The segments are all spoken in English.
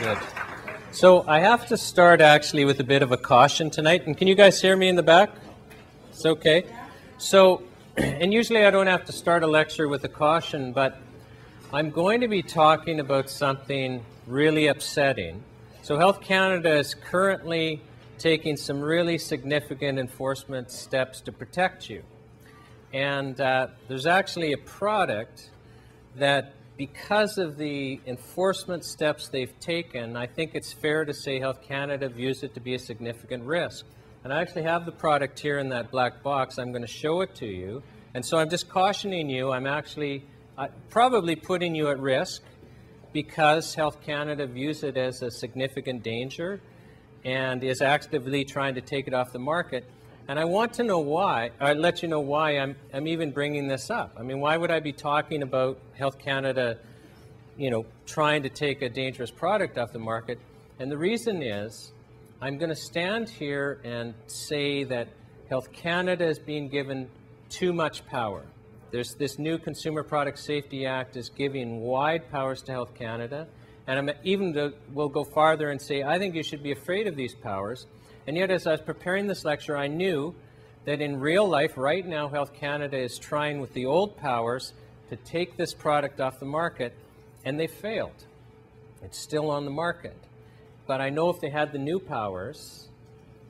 Good. So I have to start actually with a bit of a caution tonight. And can you guys hear me in the back? It's okay. So, and usually I don't have to start a lecture with a caution, but I'm going to be talking about something really upsetting. So Health Canada is currently taking some really significant enforcement steps to protect you. And there's actually a product that, because of the enforcement steps they've taken, I think it's fair to say Health Canada views it to be a significant risk. And I actually have the product here in that black box. I'm going to show it to you. And so I'm just cautioning you. I'm actually probably putting you at risk because Health Canada views it as a significant danger and is actively trying to take it off the market. And I want to know why, or let you know why I'm even bringing this up. I mean, why would I be talking about Health Canada, trying to take a dangerous product off the market? And the reason is, I'm going to stand here and say that Health Canada is being given too much power. There's this new Consumer Product Safety Act is giving wide powers to Health Canada, and we'll go farther and say, I think you should be afraid of these powers. And yet, as I was preparing this lecture, I knew that in real life, right now, Health Canada is trying with the old powers to take this product off the market, and they failed. It's still on the market. But I know if they had the new powers,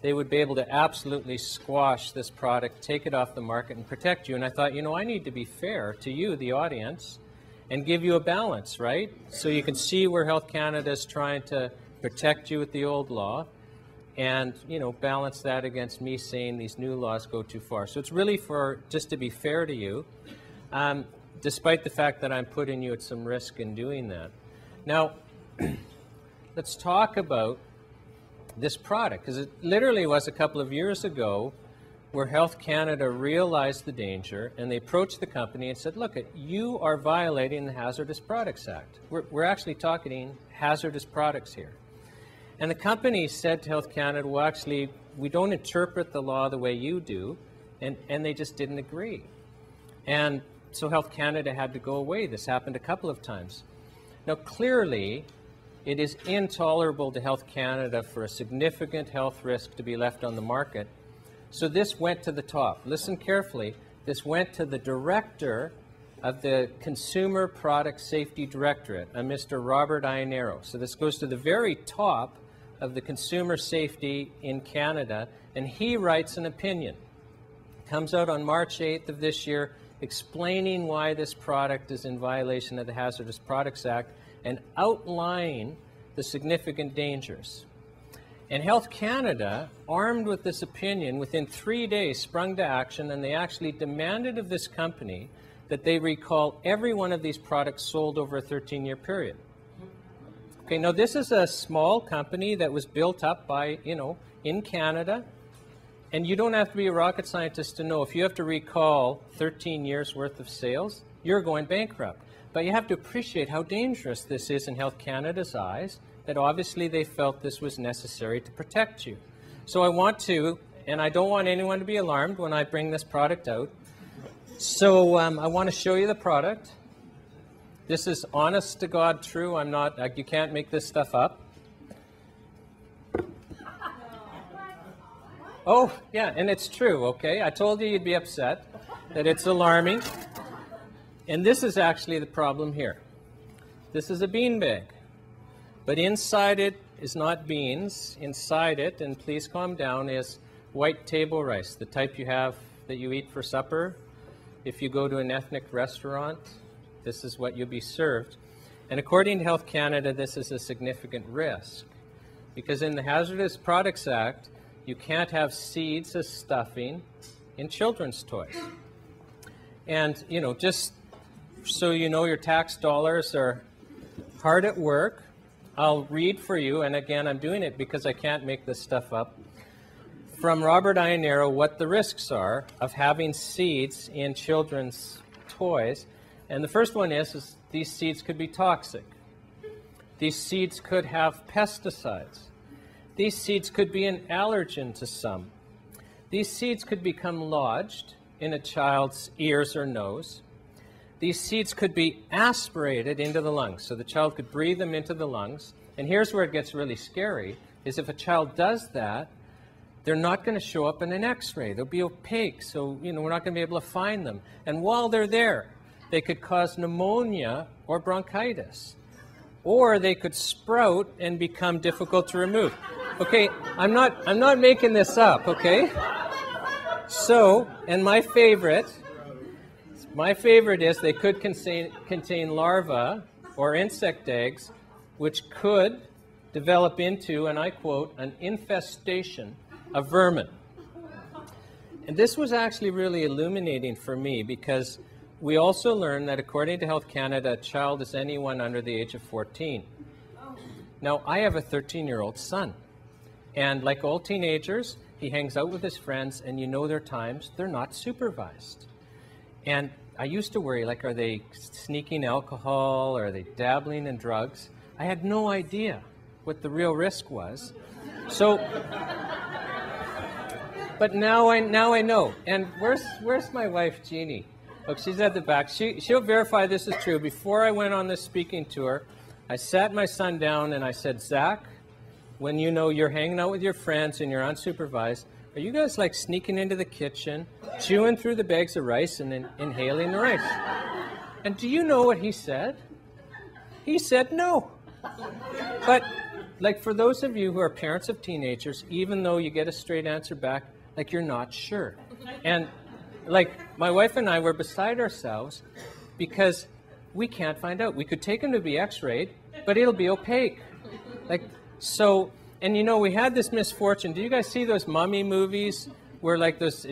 they would be able to absolutely squash this product, take it off the market, and protect you. And I thought, I need to be fair to you, the audience, and give you a balance, right? So you can see where Health Canada is trying to protect you with the old law, and balance that against me saying these new laws go too far. So it's really just to be fair to you, despite the fact that I'm putting you at some risk in doing that. Now, let's talk about this product, because it literally was a couple of years ago where Health Canada realized the danger, and they approached the company and said, look, you are violating the Hazardous Products Act. We're actually talking hazardous products here. And the company said to Health Canada, well, actually, we don't interpret the law the way you do, and they just didn't agree. And so Health Canada had to go away. This happened a couple of times. Now, clearly, it is intolerable to Health Canada for a significant health risk to be left on the market. So this went to the top. Listen carefully. This went to the director of the Consumer Product Safety Directorate, a Mr. Robert Iannero. So this goes to the very top of the consumer safety in Canada, and he writes an opinion. It comes out on March 8th of this year explaining why this product is in violation of the Hazardous Products Act and outlining the significant dangers. And Health Canada, armed with this opinion, within 3 days sprung to action, and they actually demanded of this company that they recall every one of these products sold over a 13-year period. Okay, now this is a small company that was built up by, in Canada, and you don't have to be a rocket scientist to know if you have to recall 13 years worth of sales, you're going bankrupt. But you have to appreciate how dangerous this is in Health Canada's eyes, that obviously they felt this was necessary to protect you. So I want to, and I don't want anyone to be alarmed when I bring this product out. So I want to show you the product. This is honest to God true. I'm not, you can't make this stuff up. Oh, yeah, and it's true, okay? I told you you'd be upset, that it's alarming. And this is actually the problem here. This is a bean bag. But inside it is not beans. Inside it, and please calm down, is white table rice, the type you have that you eat for supper. If you go to an ethnic restaurant, this is what you'll be served. And according to Health Canada, this is a significant risk. Because in the Hazardous Products Act, you can't have seeds as stuffing in children's toys. And, just so you know your tax dollars are hard at work, I'll read for you, and again, I'm doing it because I can't make this stuff up, from Robert Iannero what the risks are of having seeds in children's toys. And the first one is these seeds could be toxic. These seeds could have pesticides. These seeds could be an allergen to some. These seeds could become lodged in a child's ears or nose. These seeds could be aspirated into the lungs, so the child could breathe them into the lungs, And here's where it gets really scary, is if a child does that, they're not going to show up in an x-ray. They'll be opaque, so we're not going to be able to find them. And while they're there, they could cause pneumonia or bronchitis. Or they could sprout and become difficult to remove. Okay, I'm not making this up, okay? So, and my favorite is they could contain larvae or insect eggs, which could develop into, and I quote, an infestation of vermin. And this was actually really illuminating for me, because we also learned that according to Health Canada, a child is anyone under the age of 14. Now, I have a 13-year-old son, and like all teenagers, he hangs out with his friends, and there are times they're not supervised. And I used to worry, like, are they sneaking alcohol? Are they dabbling in drugs? I had no idea what the real risk was. So, but now I know. And where's my wife, Jeannie? Look, she's at the back. She'll verify this is true. Before I went on this speaking tour, I sat my son down and I said, Zach, when you're hanging out with your friends and you're unsupervised, are you guys like sneaking into the kitchen, chewing through the bags of rice and inhaling the rice? And do you know what he said? He said no. But like, for those of you who are parents of teenagers, even though you get a straight answer back, like, you're not sure. And like, my wife and I were beside ourselves because we can't find out. We could take him to be x-rayed, but it'll be opaque. Like, so, and we had this misfortune. Do you guys see those mummy movies where like those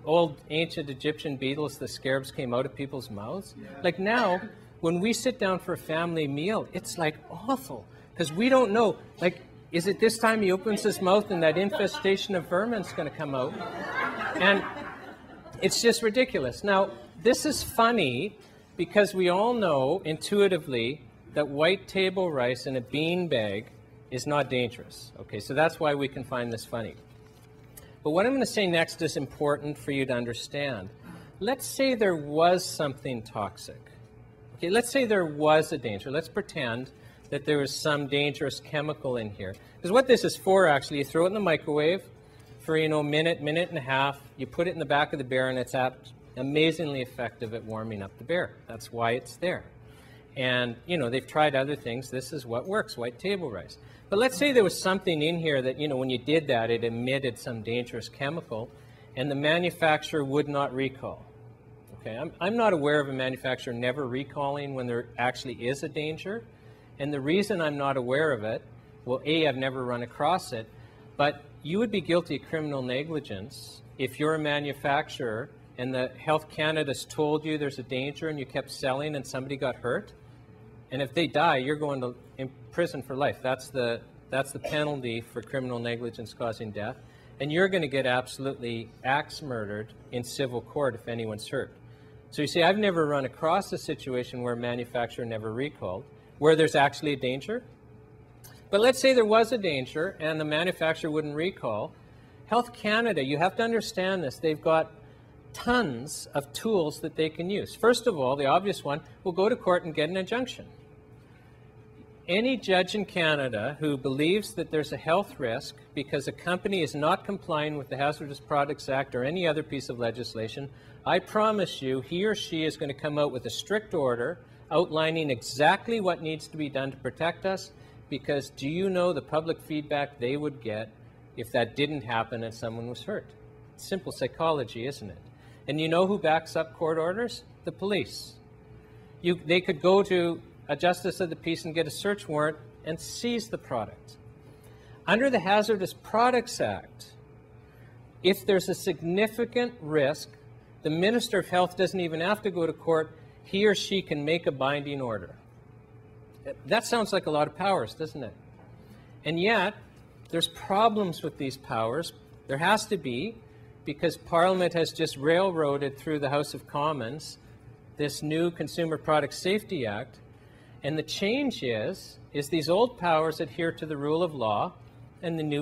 old ancient Egyptian beetles, the scarabs came out of people's mouths? Like, now, when we sit down for a family meal, it's like awful, because we don't know, like, is it this time he opens his mouth and that infestation of vermin's going to come out? And it's just ridiculous. Now, this is funny because we all know intuitively that white table rice in a bean bag is not dangerous. Okay, so that's why we can find this funny. But what I'm going to say next is important for you to understand. Let's say there was something toxic. Okay, let's say there was a danger. Let's pretend that there was some dangerous chemical in here. Because what this is for, actually, you throw it in the microwave for, a minute and a half. You put it in the back of the bear, and it's amazingly effective at warming up the bear. That's why it's there. And, they've tried other things. This is what works, white table rice. But let's say there was something in here that, when you did that, it emitted some dangerous chemical, and the manufacturer would not recall. Okay, I'm not aware of a manufacturer never recalling when there actually is a danger. And the reason I'm not aware of it, well, A, I've never run across it, but you would be guilty of criminal negligence if you're a manufacturer and the Health Canada's told you there's a danger and you kept selling and somebody got hurt. And if they die, you're going to prison for life. That's the penalty for criminal negligence causing death. And you're going to get absolutely axe murdered in civil court if anyone's hurt. So you see, I've never run across a situation where a manufacturer never recalled, where there's actually a danger. But let's say there was a danger and the manufacturer wouldn't recall. Health Canada, you have to understand this, they've got tons of tools that they can use. First of all, the obvious one, will go to court and get an injunction. Any judge in Canada who believes that there's a health risk because a company is not complying with the Hazardous Products Act or any other piece of legislation, I promise you he or she is going to come out with a strict order outlining exactly what needs to be done to protect us, because do you know the public feedback they would get if that didn't happen and someone was hurt? It's simple psychology, isn't it? And you know who backs up court orders? The police. They could go to a justice of the peace and get a search warrant and seize the product. Under the Hazardous Products Act, if there's a significant risk, the Minister of Health doesn't even have to go to court. He or she can make a binding order. That sounds like a lot of powers, doesn't it? And yet, there's problems with these powers. There has to be, because Parliament has just railroaded through the House of Commons this new Consumer Product Safety Act. And the change is these old powers adhere to the rule of law, and the new